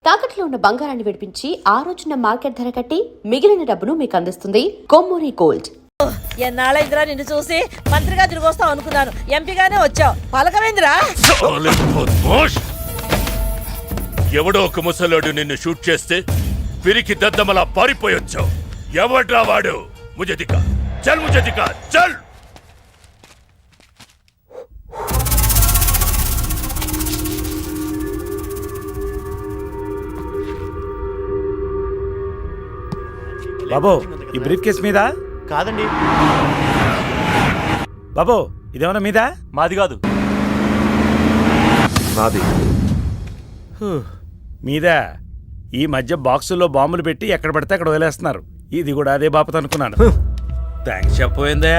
తాకట్లో ఉన్న బంగారాన్ని విడిపించి ఆ రోజున మార్కెట్ ధర కట్టి మిగిలిన డబ్బును మీకు అందిస్తుంది కొమ్మూరి గోల్డ్. ఎన్నాళ్ళైందిరా నిన్ను చూసి మంత్రిగా తిరిగి వస్తావు అనుకున్నాను, ఎంపీగానే వచ్చావు. పలకవేందిరా? ఎవడో ఒక ముసలోడు నిన్ను షూట్ చేస్తే పిరికి దద్దమలా పారిపోయొచ్చావు. ఎవడ్రా వాడు? ముझे दिखा, चल मुझे दिखा, चल. బాబో ఈ బ్రీఫ్ కేస్ మీద కాదండి. బాబో ఇదేమన్నా మీద మాది కాదు. నాది. మీద ఈ మధ్య బాక్సుల్లో బాంబులు పెట్టి ఎక్కడ పడితే అక్కడ వదిలేస్తున్నారు. ఇది కూడా అదే బాపత అనుకున్నాను. థ్యాంక్స్ చెప్పబోయిందా?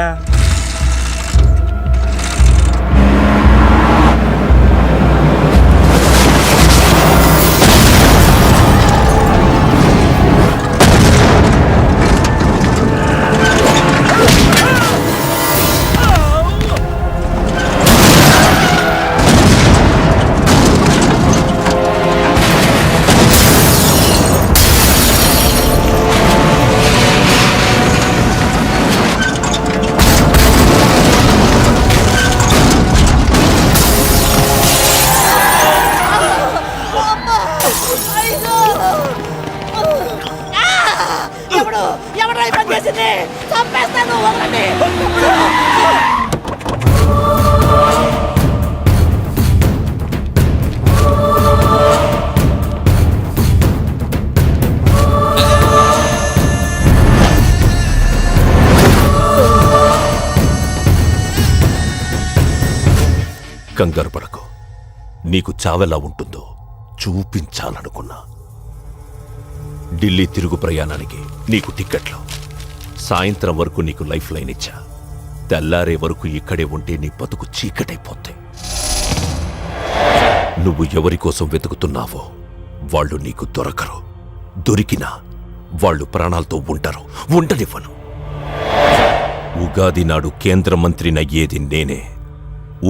ఎవడో ఈ పని చేసింది? చంపేస్తాను, వదలండి. కంగారు పడకు. నీకు చావెలా ఉంటుందో చూపించాలనుకున్నా. ఢిల్లీ తిరుగు ప్రయాణానికి నీకు టిక్కెట్లు. సాయంత్రం వరకు నీకు లైఫ్ లైన్ ఇచ్చా. తెల్లారే వరకు ఇక్కడే ఉంటే నీ బతుకు చీకటైపోతే. నువ్వు ఎవరి కోసం వెతుకుతున్నావో వాళ్ళు నీకు దొరకరు. దొరికినా వాళ్ళు ప్రాణాలతో ఉంటారు. ఉండనివ్వను. ఉగాది నాడు కేంద్ర మంత్రినయ్యేది నేనే.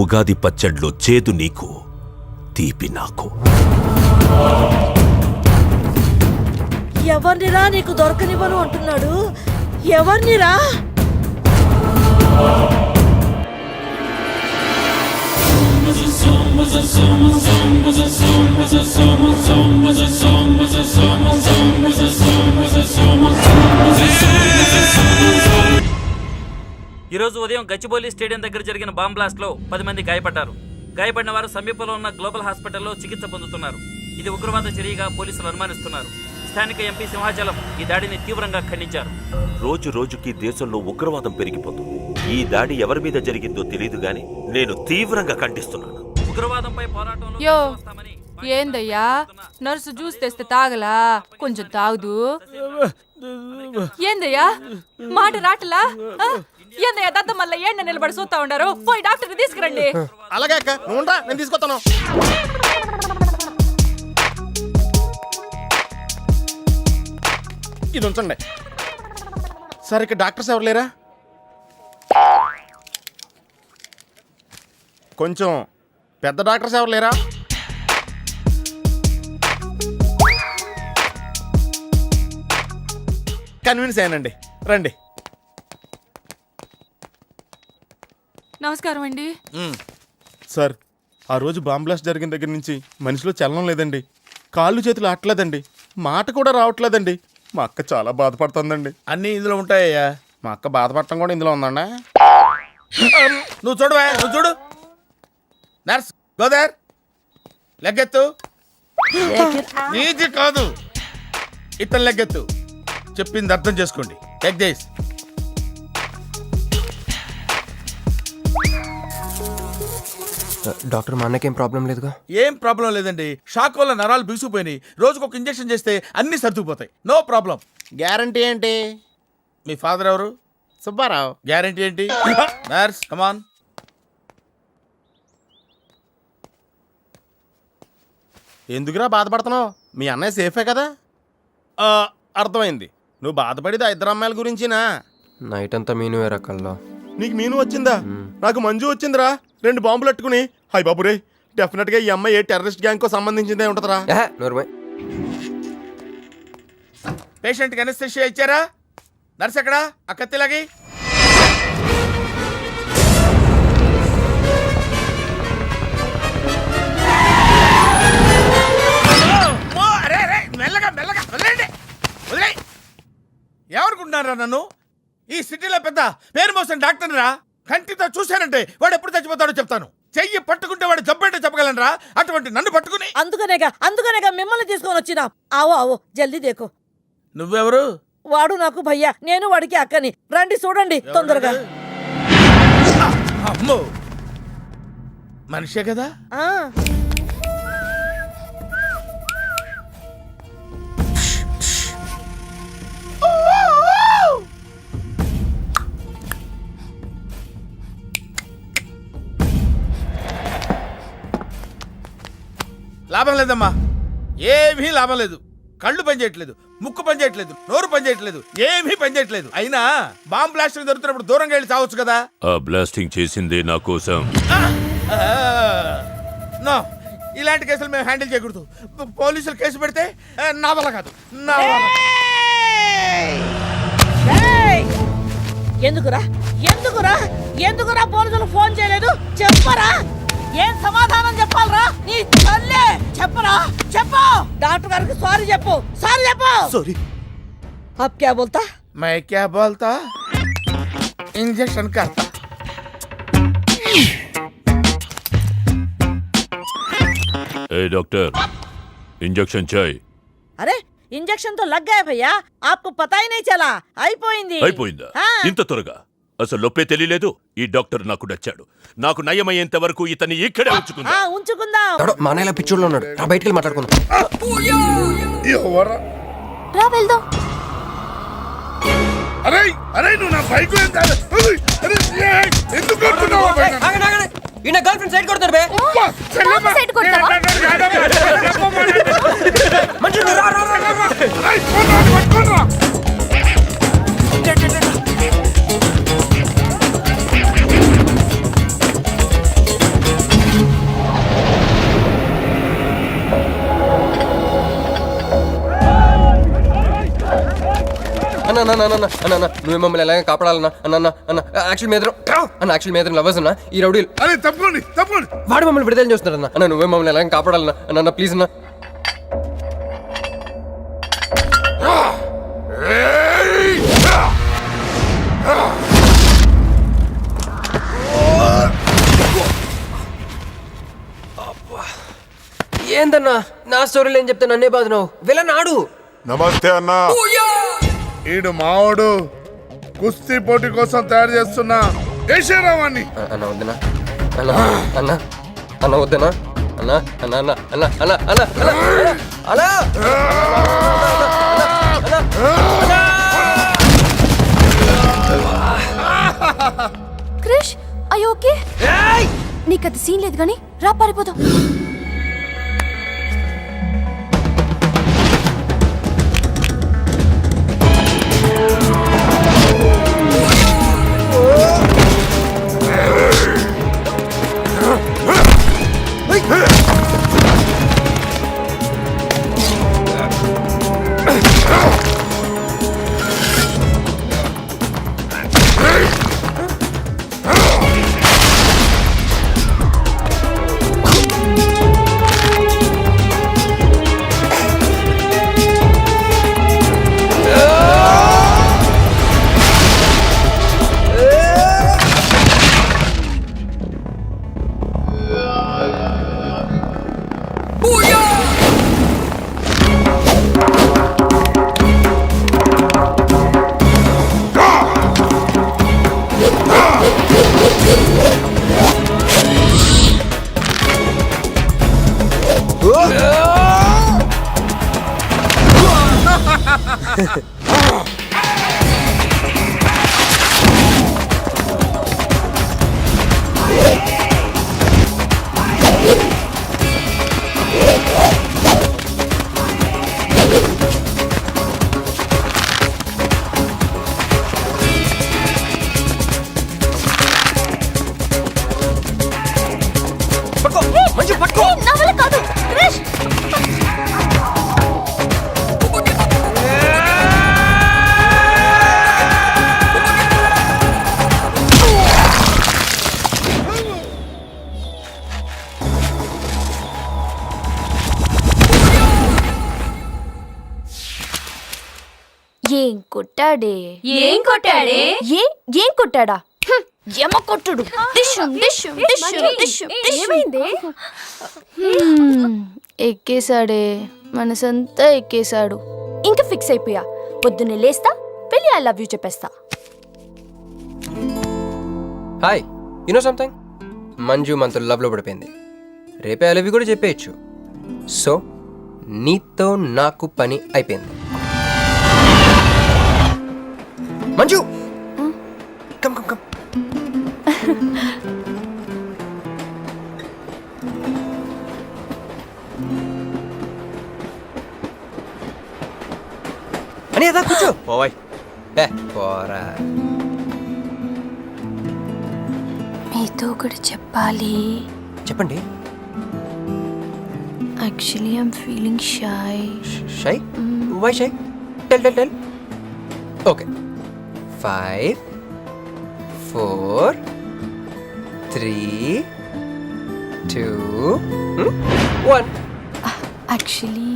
ఉగాది పచ్చడ్లో చేదు నీకు, తీపి నాకు. ఎవరినిరా నీకు దొరకనివ్వను అంటున్నాడు? ఎవరినిరా? ఈరోజు ఉదయం గచ్చిబౌలి స్టేడియం దగ్గర జరిగిన బాంబ్ బ్లాస్ట్ లో 10 మంది గాయపడ్డారు. గాయపడిన వారు సమీపంలో ఉన్న గ్లోబల్ హాస్పిటల్లో చికిత్స పొందుతున్నారు. ఇది ఉగ్రవాద చర్యగా పోలీసులు అనుమానిస్తున్నారు. స్థానిక ఎంపీ సింహాచలం ఈ దాడిని తీవ్రంగా ఖండించారు. రోజు రోజుకి దేశంలో ఉగ్రవాదం పెరిగిపోతుంది. ఈ దాడి ఎవరి మీద జరిగిందో తెలియదు గాని నేను తీవ్రంగా ఖండిస్తున్నాను. ఉగ్రవాదంపై పోరాటంలో యో ఏందయ్యా, నర్సు జ్యూస్ తెస్తే తాగలా? కొంచెం తాగుదు. ఏందయ్యా మాట రాటలా? ఏందయ్యా దత్త మళ్ళీ ఏండ నిలబడి చూస్తా ఉండారు? పోయి డాక్టర్ తీసుకురండి. అలాగే అక్క, నువ్వు నేను తీసుకొస్తాను. ఇది ఉంచండి. సార్ ఇక్కడ డాక్టర్స్ ఎవరు లేరా? కొంచెం పెద్ద డాక్టర్స్ ఎవరు లేరా? కన్విన్స్ అయ్యానండి, రండి. నమస్కారం అండి. సార్ ఆ రోజు బాంబ్ బ్లాస్ట్ జరిగిన దగ్గర నుంచి మనిషిలో చలనం లేదండి. కాళ్ళు చేతులు ఆటలేదండి, మాట కూడా రావట్లేదండి. మా అక్క చాలా బాధపడుతుందండి. అన్నీ ఇందులో ఉంటాయ్యా. మా అక్క బాధపడటం కూడా ఇందులో ఉందండి. నువ్వు చూడవా, నువ్వు చూడు. నర్స్ గోదర్, లెగ్గెత్తు. నీది కాదు, ఇతను లెగ్గెత్తు. చెప్పింది అర్థం చేసుకోండి. Take this. డాక్టర్ మా అన్నకేం ప్రాబ్లం లేదుగా? ఏం ప్రాబ్లం లేదండి. షాక్ వల్ల నరాలు బిగుసిపోయినాయి. రోజుకు ఒక ఇంజెక్షన్ చేస్తే అన్ని సర్దుకుపోతాయి. No problem. గ్యారంటీ ఏంటి? మీ ఫాదర్ ఎవరు? సుబ్బారావు. గ్యారంటీ ఏంటి? నర్స్ కమాన్. ఎందుకురా బాధపడుతున్నావు? మీ అన్నయ్య సేఫే కదా? అర్థమైంది. నువ్వు బాధపడేది ఆ ఇద్దరు అమ్మాయిల గురించినా? నైట్ అంతా మీను రకాల్లో. నీకు మీను వచ్చిందా? నాకు మంజు వచ్చిందిరా. 2 బాంబులు అట్టుకుని. హాయ్ బాబురే, డెఫినెట్ గా ఈ అమ్మాయి ఏ టెర్రరిస్ట్ గ్యాంగ్ కో సంబంధించిందే ఉంటదరా. పేషెంట్కి అనస్థిషియా ఇచ్చారా? నర్స్ ఎక్కడా? ఆ కత్తిలాగి. మెల్లగా మెల్లగా వదిలేండి, వదిలే. ఎవరుకుంటున్నారా నన్ను? ఈ సిటీలో పెద్ద పేరు మోసిన డాక్టర్ రా. కంటితో చూశానంటే వాడు ఎప్పుడు చచ్చిపోతాడో చెప్తాను. చెయ్యి పట్టుకుంటే వాడు జబ్బేంటో చెప్పగలనరా? అటువంటి నన్ను పట్టుకుని అందుకనేగా మిమ్మల్ని తీసుకొని వచ్చినా. ఆవో ఆవో జల్దీ దేకో. నువ్వెవరు? వాడు నాకు భయ్యా, నేను వాడికి అక్కని. రండి చూడండి తొందరగా. అమ్మో, మనిషే కదా? ఆ లాభం లేదమ్మా, ఏమీ లాభం లేదు. కళ్ళు పనిచేయట్లేదు, ముక్కు పనిచేయట్లేదు, నోరు పనిచేయట్లేదు, ఏమీ పనిచేయట్లేదు. అయినా బాంబ్ బ్లాస్టింగ్ జరుగుతున్నప్పుడు దూరంగా వెళ్ళి చావచ్చు కదా. ఆ బ్లాస్టింగ్ చేసింది నా కోసం. నో, ఇలాంటి కేసులు మేము హ్యాండిల్ చేయకూడదు. పోలీసులు కేసు పెడితే నా వల్ల కాదు, నా వల్ల. ఏయ్! ఎందుకురా ఎందుకురా ఎందుకురా పోలీసులు ఫోన్ చేయలేదు? చెప్పరా, ఏం సమాధానం చెప్పాలరా? నీ తల్లే చెప్పరా, చెప్పు. డాక్టర్ గారికి సారీ చెప్పు, సారీ చెప్పు. సారీ. अब क्या बोलता? मैं क्या बोलता? इंजेक्शन करता. ए डॉक्टर, इंजेक्शन चाहिए. अरे इंजेक्शन तो लग गया भैया, आपको पता ही नहीं चला. అయిపోయింది. అయిపోయిందా? हाँ. ఇంత త్వరగా? అసలు నొప్పే తెలియలేదు. ఈ డాక్టర్ నాకు నచ్చాడు. నాకు నయమయ్యేంత వరకు ఇతన్ని ఇక్కడే ఉంచుకుందా. ఉంచుకుందాం. మా అన్నయ్య పిచ్చోళ్ళు ఉన్నాడు, రా బయటికి వెళ్ళి మాట్లాడుకుందాం. రా వెళ్దాం. అరే అరే, నువ్వు నా బైక్ ఎందుకు ఈయన గర్ల్ ఫ్రెండ్ సైడ్ కొడతారు బే. సైడ్ కొడతావా? మంచిది, రా రా రా. అన్న నువ్వు మమ్మల్ని ఎలాగ కాపాడాలన్నా? అన్న యాక్చువల్ మీద యాక్చువల్ మీద లవర్స్ అన్న ఈ రౌడీలు. అరే తప్పండి తప్పండి. వాడు మమ్మల్ని విడుదల చేస్తున్నాడు అన్న. నువ్వే మమ్మల్ని ఎలాగ కాపాడాలన్నా? అన్న ప్లీజ్ అన్న. ఏందన్నా నా స్టోరీలో ఏం చెప్తా నన్నే బాధ వెళ్ళనాడు. నమస్తే అన్నా. ఈడు మావాడు కుస్తీ పోటీ కోసం తయారు చేస్తున్నా యశరావాన్ని. అన్న వద్దనా అన్న అన్న అన్న వద్దనా అన్న అన్న అన్న అన్న అన్న అన్న అన్న క్రిష్, అయ్యో ఓకే? నీకు అది సీన్ లేదు కానీ రా పారిపోదాం. నా వల్ల కాదు క్రిష్. ఏం కొట్టాడే ఏం కొట్టాడే? ఏం కొట్టాడా ఎమ కొట్టుడు డిషుం డిషుం డిషుం డిషుం ఏమైంది ఎక్కేశాడే మనసంతా ఎక్కేశాడు ఇంకా ఫిక్స్ అయిపోయా పొద్దున్నే లేస్తా పెళ్ళి ఐ లవ్ యూ చెప్పేస్తా హాయ్ యూనో సంథింగ్ మంజు మనతో లవ్లో పడిపోయింది రేపే ఐ లవ్ యూ కూడా చెప్పేయచ్చు సో నీతో నాకు పని అయిపోయింది మంజు కమ్ కమ్ కమ్ అని అదా కూర్చో పోవాయ్ పోరా మీతో ఒకటి చెప్పాలి చెప్పండి actually I'm feeling shy shy why shy tell tell tell okay 5 4 3 2 1 actually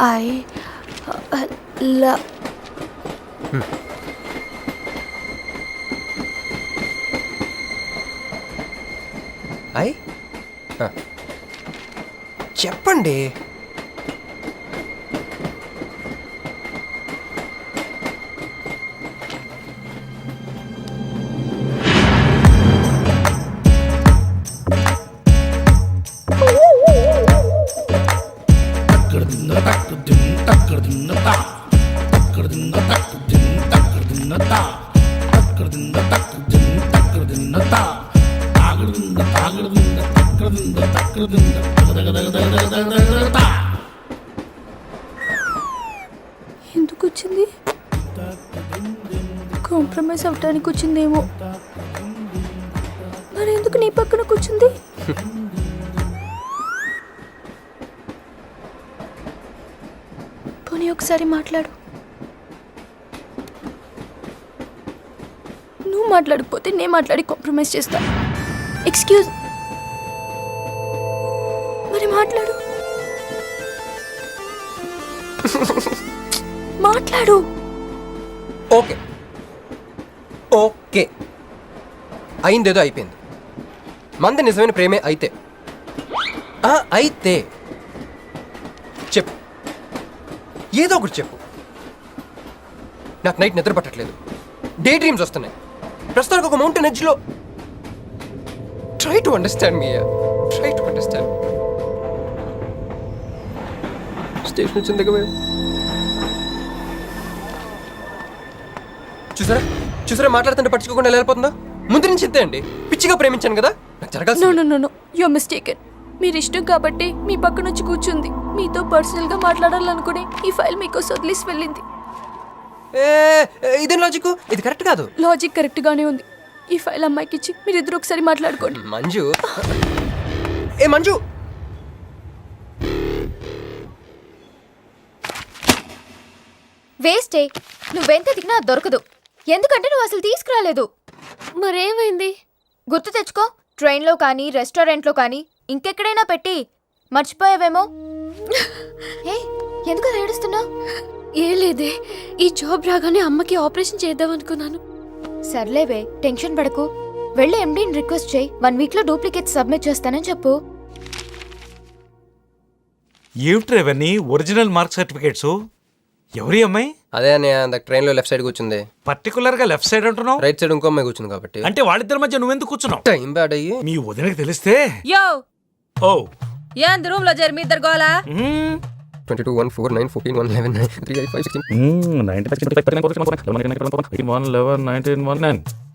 I love I చెప్పండి ఎందుకు వచ్చింది కాంప్రమైజ్ అవటానికి వచ్చిందేమో మరి ఎందుకు నీ పక్కన కూర్చుంది పోనీ ఒకసారి మాట్లాడు నువ్వు మాట్లాడకపోతే నేను మాట్లాడి కాంప్రమైజ్ చేస్తా ఎక్స్క్యూజ్ మరి మాట్లాడు మాట్లాడు ఓకే ఓకే అయిందేదో అయిపోయింది మంది నిజమైన ప్రేమే అయితే అయితే చెప్పు ఏదో ఒకటి చెప్పు నాకు నైట్ నిద్ర పట్టట్లేదు డే డ్రీమ్స్ వస్తున్నాయి ప్రస్తుతానికి ఒక మౌంటైన్ ఎడ్జ్లో try to understand me try to understand station వచ్చింది దగ్గర చూసారా చూసారా మాట్లాడుతుంటే పట్టించుకోకుండా ఎలా వెళ్ళిపోతుందో ముందు నుంచి ఇంతే అండి పిచ్చిగా ప్రేమించాను కదా నాకు జరగాల్సింది నో యు మిస్టేకెన్ మీరు ఇష్టం కాబట్టి మీ పక్క నుంచి కూర్చుంది మీతో పర్సనల్ గా మాట్లాడాలనుకుని ఈ ఫైల్ మీకు వదిలేసి వెళ్ళింది ఇదేం లాజిక్ ఇది కరెక్ట్ కాదు లాజిక్ కరెక్ట్ గానే ఉంది ఈ ఫైల్ అమ్మాయికి ఇచ్చి మీరిద్దరు ఒకసారి మాట్లాడుకోండి మంజు మంజు వేస్టే నువ్వెంత దిగినా దొరకదు ఎందుకంటే నువ్వు అసలు తీసుకురాలేదు మరేమైంది గుర్తు తెచ్చుకో ట్రైన్లో కానీ రెస్టారెంట్లో కానీ ఇంకెక్కడైనా పెట్టి మర్చిపోయావేమో ఎందుకు ఏడుస్తున్నావు ఏ లేదే ఈ జాబ్ రాగానే అమ్మకి ఆపరేషన్ చేద్దాం అనుకున్నాను సర్లేవే టెన్షన్ పడకు వెళ్ళి ఎండీని రిక్వెస్ట్ చేయి 1 వీక్లో డూప్లికేట్ సబ్మిట్ చేస్తానని చెప్పు ఏమిట్రా ఇవన్నీ ఒరిజినల్ మార్క్ సర్టిఫికేట్స్ ఎవరి అమ్మాయి అదే అన్నయ్య ట్రైన్లో లెఫ్ట్ సైడ్ కూర్చుంది పర్టికులర్ గా లెఫ్ట్ సైడ్ అంటున్నావు రైట్ సైడ్ ఇంకో అమ్మాయి కూర్చుంది కాబట్టి అంటే వాళ్ళిద్దరి మధ్య నువ్వెందుకు కూర్చున్నావు టైం బ్యాడ్ అయ్యి మీ వదినకి తెలిస్తే యో ఓ ఏంది రూమ్ లో చేరి మీ ఇద్దరు గోలా 22 1 4 9 14 1 11 9 3 5 5 16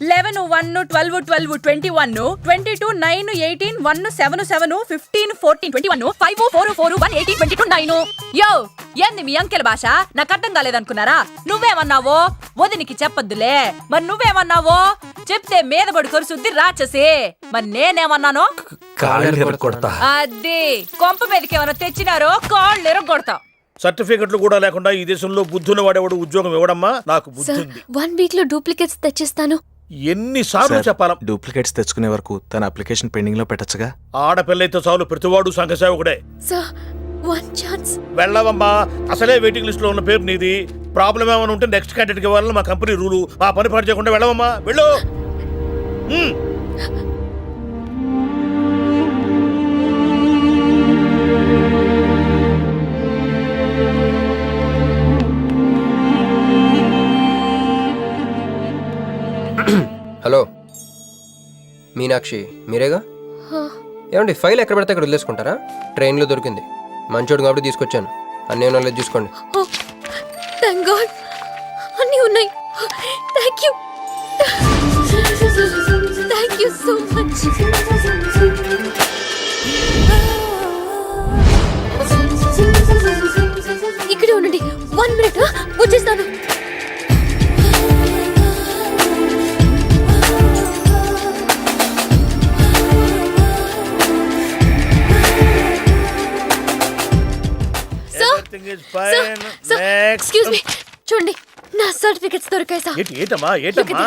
11 1 12 12 21 22 9 18 1 7 7 15 14 21 5 4 4 1 18 22 9 యో ఏంది మీ అంకెల భాష నాకు అర్థం కాలేదనుకున్నారా నువ్వేమన్నావో వదినికి చెప్పొద్దులే మరి నువ్వేమన్నావో చెప్తే మీద పడి కొరుసుద్ది రాచసి మరి నేనేమన్నాను అది కొంప మీదకి ఏమైనా తెచ్చినారో కాళ్ళు ఎరగొడతా సర్టిఫికెట్లు కూడా లేకుండా ఈ దేశంలో బుద్ధుని వాడేవాడు ఉద్యోగం ఇవ్వడమ్మా నాకు బుద్ధి ఉంది 1 వీక్లో డూప్లికేట్స్ తెచ్చిస్తాను ఎన్నిసార్లు చెప్పాలా డూప్లికేట్స్ తెచ్చుకునే వరకు తన అప్లికేషన్ పెండింగ్ లో పెట్టచ్చుగా ఆడపిల్లైతే చాలు ప్రతివాడు సంఘ సేవకుడే సార్ వన్ ఛాన్స్. వెళ్ళవమ్మా, అసలే వెయిటింగ్ లిస్ట్ లో ఉన్న పేరు నీది. ప్రాబ్లం ఏమైనా ఉంటే నెక్స్ట్ క్యాండిడేట్ కి ఇవ్వాలని మా కంపెనీ రూలు. ఆ పని పాటు చేయకుండా వెళ్ళవమ్మా, వెళ్ళు. హలో మీనాక్షి, మీరేగా? ఏమండి ఫైల్ ఎక్కడ పడితే అక్కడ వదిలేసుకుంటారా? ట్రైన్లో దొరికింది, మంచోడు కాబట్టి తీసుకొచ్చాను. అన్నీ ఉన్నది చూసుకోండి. థ్యాంక్ గాడ్, అన్నీ ఉన్నాయి. Thank you, thank you so much. ఇక్కడే ఉండండి, 1 minute వచ్చేస్తాను. ఎక్స్క్యూజ్ మీ, చూడండి నా సర్టిఫికెట్స్ దొరికాయి సార్. ఏంటమ్మా ఏంటమ్మా?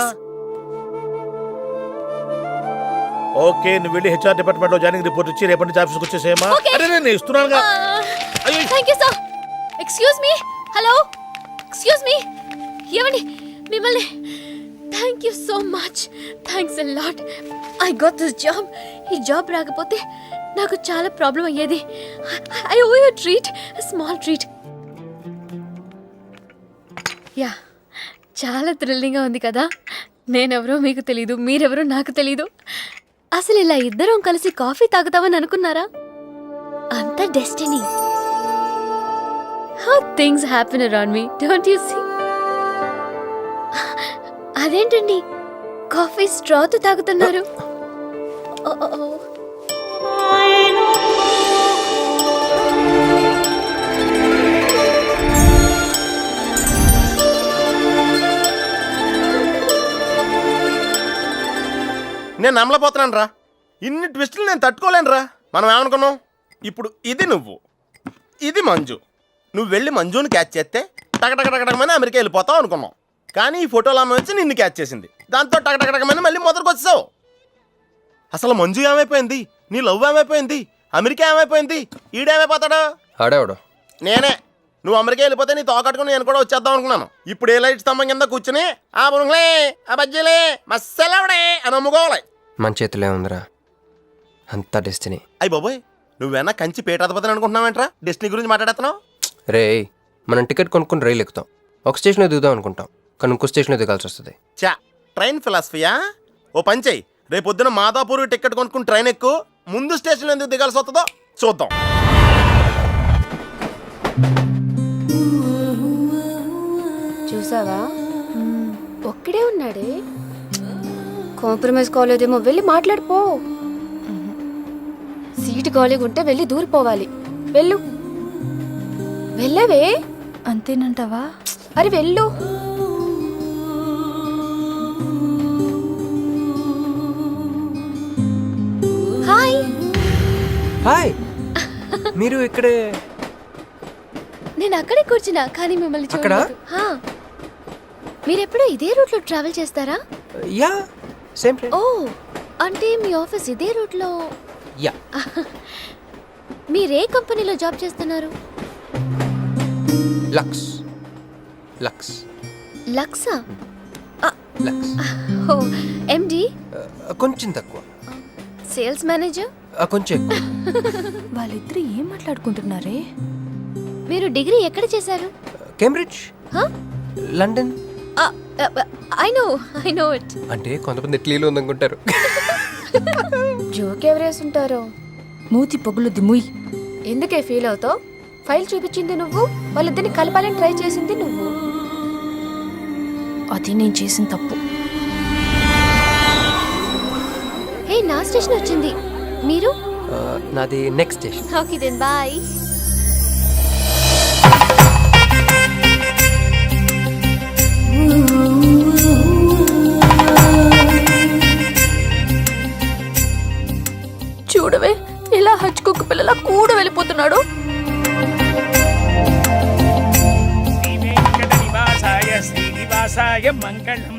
ఓకే, నువ్వు వెళ్ళి హెచ్ఆర్ డిపార్ట్మెంట్ లో జాయినింగ్ రిపోర్ట్ ఇచ్చి రేపటి నుంచి ఆఫీస్కి వచ్చేసేయమ్మా. అరే నేను ఇస్తున్నానుగా. Thank you sir. Excuse me, hello, excuse me, ఏమండి మిమ్మల్ని. Thank you so much, thanks a lot. I got this job. ఈ జాబ్ రాకపోతే నాకు చాలా ప్రాబ్లం అయ్యేది. I owe you treat, small treat. Yeah, చాలా థ్రిల్లింగ్గా ఉంది కదా. నేనెవరో మీకు తెలీదు, మీరెవరో నాకు తెలీదు. అసలు ఇలా ఇద్దరం కలిసి కాఫీ తాగుతామని అనుకున్నారా? అంత destiny. How things happen around me, don't you see? అదేంటండి కాఫీ స్ట్రాతో తాగుతున్నారు? నేను నమ్మలేకపోతున్నాను రా. ఇన్ని ట్విస్టులు నేను తట్టుకోలేను రా. మనం ఏమనుకున్నాం? ఇప్పుడు ఇది నువ్వు, ఇది మంజు. నువ్వు వెళ్ళి మంజుని క్యాచ్ చేస్తే టకటకటకటకమని అమెరికా వెళ్ళిపోతావు అనుకున్నాం. కానీ ఈ ఫోటోలు అమ్మ వచ్చి నిన్ను క్యాచ్ చేసింది. దాంతో టకటకటకమని మళ్ళీ మొదటికి వచ్చావు. అసలు మంజు ఏమైపోయింది? నీ లవ్ ఏమైపోయింది? అమెరికా ఏమైపోయింది? ఈడేమైపోతాడు? ఆడేవాడు నేనే. నువ్వు అమెరికా వెళ్ళిపోతే నీ తోకట్టుకుని నేను కూడా వచ్చేద్దాం అనుకున్నాను. ఇప్పుడు ఏ లైట్ స్తంభం కింద కూర్చుని ఆ బురుంగ్లే, ఆ బజ్జీలే, మస్సలవడే అని అమ్ముకోవాలి. మన చేతిలో ఉందిరా అంతా డెస్టినీ. అయ్యి బాబోయ్, నువ్వేనా కంచి పేటాధిపతిని అనుకుంటున్నావేంట్రా? డెస్టినీ గురించి మాట్లాడుతున్నావు? రే, మనం టికెట్ కొనుక్కుని రైలు ఎక్కుతాం. ఒక స్టేషన్లో దిగుదాం అనుకుంటాం, కానీ ఇంకో స్టేషన్లో దిగాల్సి వస్తుంది. చా, ట్రైన్ ఫిలాసఫియా? ఓ పని చెయ్యి, రేపొద్దున మాదాపూర్ టికెట్ కొనుక్కుని ట్రైన్ ఎక్కు. ముందు స్టేషన్లో ఎందుకు దిగాల్సి వస్తుందో చూద్దాం. చూసావా, ఒక్కడే ఉన్నాడే. కాంప్రమైజ్ కాలేదేమో, వెళ్ళి మాట్లాడిపో. సీటు ఖాళీగా ఉంటే వెళ్ళి దూరిపోవాలి. వెళ్ళు, వెళ్ళవే. అంతేనంటావా? అరే వెళ్ళు. హాయ్. హాయ్, మీరు ఇక్కడే? నేను అక్కడే కూర్చున్నా, కానీ మిమ్మల్ని అక్కడ? చూడలేదు. మీరెప్పుడు ఇదే రూట్లో ట్రావెల్ చేస్తారా? Yeah, same train. ఓ, అంటే మీ ఆఫీస్ ఇదే రూట్లో? యా. మీరే కంపెనీలో జాబ్ చేస్తున్నారు? లక్స్. లక్స్. లక్సా? లక్స్. ఓ, ఎండి? కొంచెం తక్కువ. Sales manager? కొంచెం ఎక్కువ. వాళ్ళిద్దరు ఏం మాట్లాడుకుంటున్నారే? మీరు డిగ్రీ ఎక్కడ చేశారు? Cambridge, London. I know it. అంటే కొంతమంది ఇటలీలో ఉందనుకుంటారు. జోక్ ఎవరేసుంటారో. మూతి పొగులుద్ది ముయ్. ఎందుకే ఫీల్ అవుతావు? ఫైల్ చూపించింది నువ్వు, వాళ్ళిద్దరిని కలపాలని ట్రై చేసింది నువ్వు. అది నేను చేసిన తప్పు. హే, నా స్టేషన్ వచ్చింది. మీరు? నాది next station. Okay then bye. చూడవే, ఇలా హచ్చుకుక్క పిల్లలా కూడా వెళ్ళిపోతున్నాడు. శ్రీనివాసాయ మంగళం.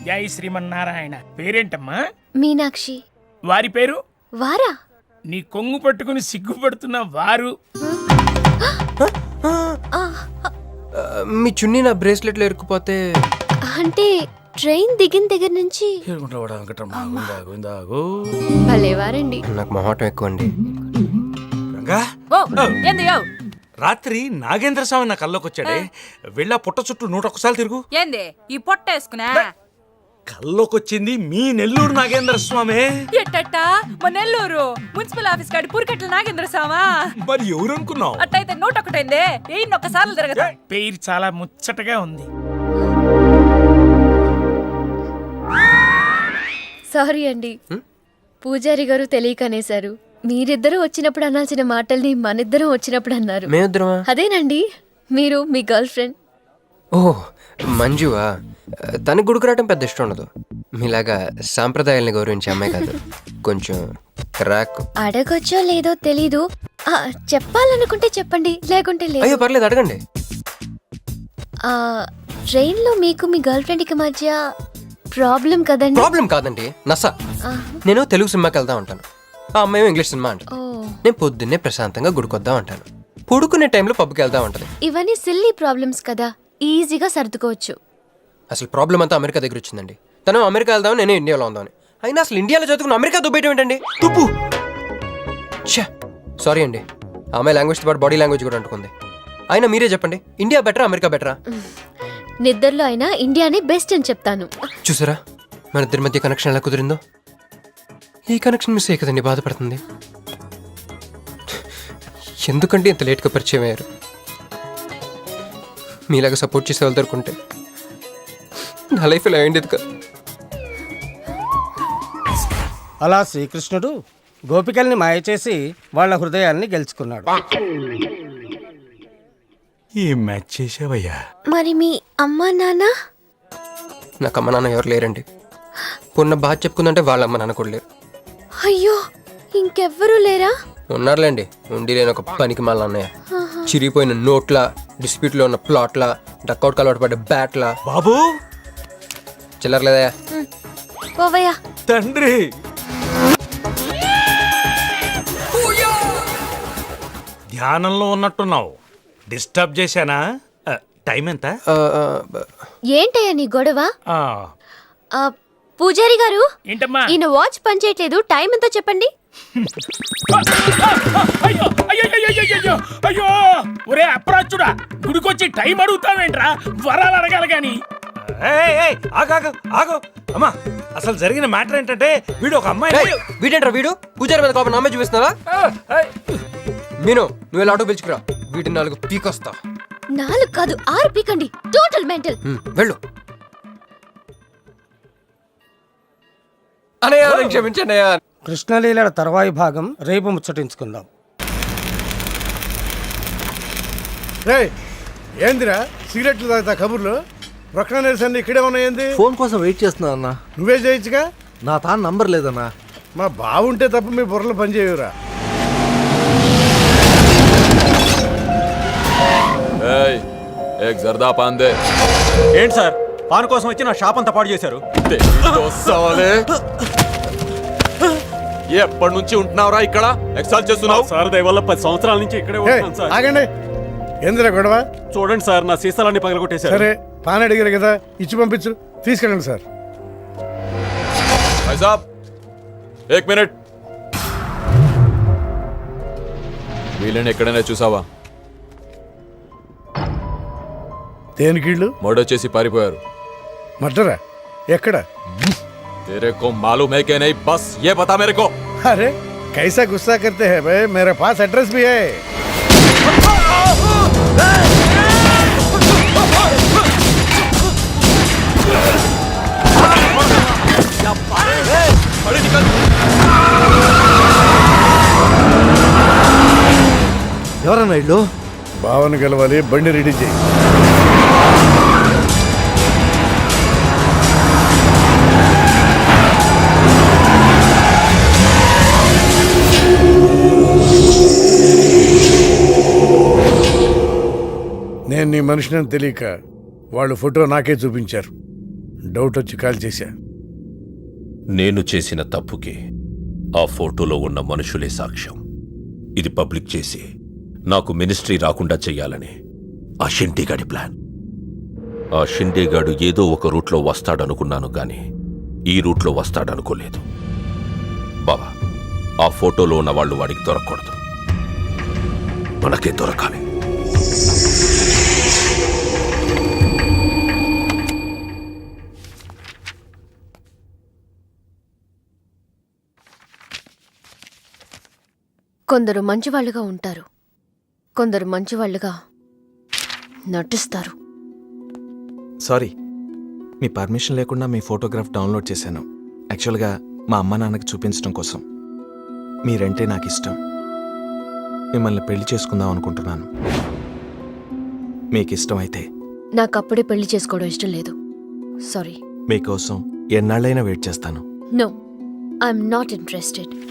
జై శ్రీమన్నారాయణ. పేరేంటమ్మా? మీనాక్షి. వారి పేరు? వారా? నీ కొంగు పట్టుకుని సిగ్గుపడుతున్న వారు మీ చున్నీ నా బ్రేస్లెట్లో ఇరుక్కుపోతే అంటే ట్రైన్ దిగిన దగ్గర నుంచి భలేవారండి. నాకు మొహాటం ఎక్కువ అండి. రంగా ఓ ఏంది యో రాత్రి నాగేంద్ర స్వామి నా కల్లోకి వచ్చాడే వెళ్ళా పుట్ట చుట్టూ 101 తిరుగు. ఏంది ఈ పొట్ట వేసుకున్నా కల్లోకి వచ్చింది మీ నెల్లూరు నాగేంద్ర స్వామి. ఎట్టట్టా మా నెల్లూరు మున్సిపల్ ఆఫీస్ కాడి పూరికట్ల నాగేంద్ర స్వామా. మరి ఎవరు అనుకున్నావు? అట్టయితే 101 ఒక్కసార్లు తిరగదు. పేరు చాలా ముచ్చటగా ఉంది. సారీ అండి, పూజారి గారు తెలియక అనేశారు. మీరిద్దరూ వచ్చినప్పుడు అనాల్సిన మాటల్ని మనిద్దరం వచ్చినప్పుడు అన్నారు. మేమిద్దరమా? అదేనండి, మీరు మీ గర్ల్ ఫ్రెండ్. ఓ మంజువా? తనకి గుడికి రావడం పెద్ద ఇష్టం ఉండదు. మీలాగా సాంప్రదాయాల్ని గౌరవించే అమ్మాయి కాదు. కొంచెం క్రాక్. అడగొచ్చో లేదో తెలీదు. చెప్పాలనుకుంటే చెప్పండి, లేకుంటే లేదు. అయ్యో పర్లేదు, అడగండి. ట్రైన్ లో మీకు మీ గర్ల్ ఫ్రెండ్ కి మధ్య ప్రాబ్లం కదండి? ప్రాబ్లం కాదండి, నస. నేను తెలుగు సినిమాకి వెళ్తా ఉంటాను, ఆ అమ్మాయి ఇంగ్లీష్ సినిమా అంట. ఓ, నేను పొద్దున్నే ప్రశాంతంగా గుడికొద్దాం అంటాను, పడుకునే టైంలో పబ్కి వెళ్తా ఉంటుంది. ఇవన్నీ సిల్లీ ప్రాబ్లమ్స్ కదా, ఈజీగా సర్దుకోవచ్చు. అసలు ప్రాబ్లం అంతా అమెరికా దగ్గర వచ్చిందండి. తను అమెరికా వెళ్దామని, నేను ఇండియాలో ఉందామని. అయినా అసలు ఇండియాలో చదువుకుని అమెరికా దుబ్బేయటం ఏంటండి? తుప్పు. సారీ అండి, ఆ అమ్మాయి లాంగ్వేజ్తో పాటు బాడీ లాంగ్వేజ్ కూడా అంటుకుంది. అయినా మీరే చెప్పండి, ఇండియా బెటరా అమెరికా బెటరా? నిద్దర్లో అయినా ఇండియానే బెస్ట్ అని చెప్తాను. చూసారా మన ఇద్దరి మధ్య కనెక్షన్ ఎలా కుదిరిందో? ఈ కనెక్షన్ మిస్ అయ్యే కదండి బాధపడుతుంది. ఎందుకంటే ఇంత లేట్గా పరిచయం అయ్యారు? మీలాగా సపోర్ట్ చేసే వాళ్ళు దొరుకుంటే నా లైఫ్ ఇలా అయ్యింది కదా. అలా శ్రీకృష్ణుడు గోపికల్ని మాయ చేసి వాళ్ళ హృదయాల్ని గెలుచుకున్నాడు. ఏం మ్యాచ్ చేసావయ్యా? మరి మీ అమ్మా నాన్న? నాకు అమ్మ నాన్న ఎవరు లేరండి. పొన్న బాధ చెప్పుకుందంటే వాళ్ళ అమ్మ నాన్న కూడా లేరు. అయ్యో, ఇంకెవ్వరూ లేరా? ఉన్నారులేండి, ఉండి లేని ఒక పనికి మళ్ళీ అన్నయ్య. చిరిగిపోయిన నోట్ల, డిస్ప్యూట్లో ఉన్న ప్లాట్ల, డక్అవుట్ అలవాటు పడ్డ బ్యాట్ల. బాబు చిల్లర్లేదయా? పోవయ్యా. తండ్రి ధ్యానంలో ఉన్నట్టున్నావు, డిస్టర్బ్ చేశానా? టైం ఎంత? ఏంటయ్యా నీ గొడవ? పూజారి గారు, ఏంటమ్మా? ఈయన వాచ్ పనిచేయట్లేదు, టైం ఎంతో చెప్పండి. అయ్యో ఒరే అప్రాచుడా, గుడికొచ్చి టైం అడుగుతావేంట్రా? వరాలు అడగాలి గాని. ఆగు అమ్మా, అసలు జరిగిన మ్యాటర్ ఏంటంటే వీడు ఒక అమ్మాయి. వీడేంట్రా వీడు? పూజారి మీద కోపం నమ్మే చూపిస్తున్నావా? మీను, నువ్వు ఎలా ఆటో పిలుచుకురా, వీటి 4 పీకొస్తా. 4 కాదు 6 పీకండి, టోటల్ మెంటల్. వెళ్ళు అనయ్య, క్షమించన్నయ్య. కృష్ణలీల తర్వాయి భాగం రేపు ముచ్చటించుకుందాం. ఏందిరా సిగరెట్లు తాగుతా కబుర్లు? ప్రక్కన నిరసన ఇక్కడే ఉన్నాయండి. ఫోన్ కోసం వెయిట్ చేస్తున్నా అన్న. నువ్వే చేయొచ్చుగా. నా తాను నంబర్ లేదన్నా. మా బావుంటే తప్ప మీ బుర్రలు పనిచేయవురా. జర్దా పాందే. ఏంటి సార్, పాన్ కోసం వచ్చి నా షాప్ అంతా పాడు చేశారు. ఎప్పటి నుంచి ఉంటున్నావురా ఇక్కడ? ఎక్సైజ్ చేస్తున్నావు? సార్ దయవల్ల 10 సంవత్సరాల నుంచి ఇక్కడే ఉంటున్నాను సార్. ఆగండి, ఎందురా గొడవ? చూడండి సార్, నా సీసాలన్నీ పగలగొట్టేశారు. సరే, పాన్ అడిగారు కదా, ఇచ్చి పంపించు, తీసుకెళ్ళండి సార్. భాయ్ సాబ్, 1 మినిట్. వీళ్ళని ఎక్కడైనా చూసావా? దేనికీళ్ళు మర్డర్ చేసి పారిపోయారు. మర్డరా? ఎక్కడ? तेरे को मालूम है कि नहीं? बस ये बता मेरे को. अरे कैसा गुस्सा करते हैं भाई, मेरे पास एड्रेस भी है. ఎవరన్నా ఇల్లు? భావన గెలవాలి, బండి రెడీ చేయి. నేను నీ మనిషిని తెలియక వాళ్ళు ఫోటో నాకే చూపించారు. డౌట్ వచ్చి కాల్ చేశా. నేను చేసిన తప్పుకి ఆ ఫోటోలో ఉన్న మనుషులే సాక్ష్యం. ఇది పబ్లిక్ చేసి నాకు మినిస్ట్రీ రాకుండా చెయ్యాలని ఆ షిండేగాడి ప్లాన్. ఆ షిండేగాడు ఏదో ఒక రూట్లో వస్తాడనుకున్నాను కానీ ఈ రూట్లో వస్తాడనుకోలేదు. బాబా, ఆ ఫోటోలో ఉన్న వాళ్ళు వాడికి దొరకకూడదు, మనకే దొరకాలి. కొందరు మంచివాళ్ళుగా ఉంటారు, కొందరు మంచివాళ్ళుగా నటిస్తారు. సారీ, మీ పర్మిషన్ లేకుండా మీ ఫోటోగ్రాఫ్ డౌన్లోడ్ చేశాను. యాక్చువల్గా మా అమ్మ నాన్నకి చూపించడం కోసం. మీరంటే నాకు ఇష్టం. మిమ్మల్ని పెళ్లి చేసుకుందాం అనుకుంటున్నాను. మీకు ఇష్టం అయితే. నాకు అప్పుడే పెళ్లి చేసుకోవడం ఇష్టం లేదు. సారీ. మీకోసం ఎన్నాళ్ళైనా వెయిట్ చేస్తాను. No, I'm not interested.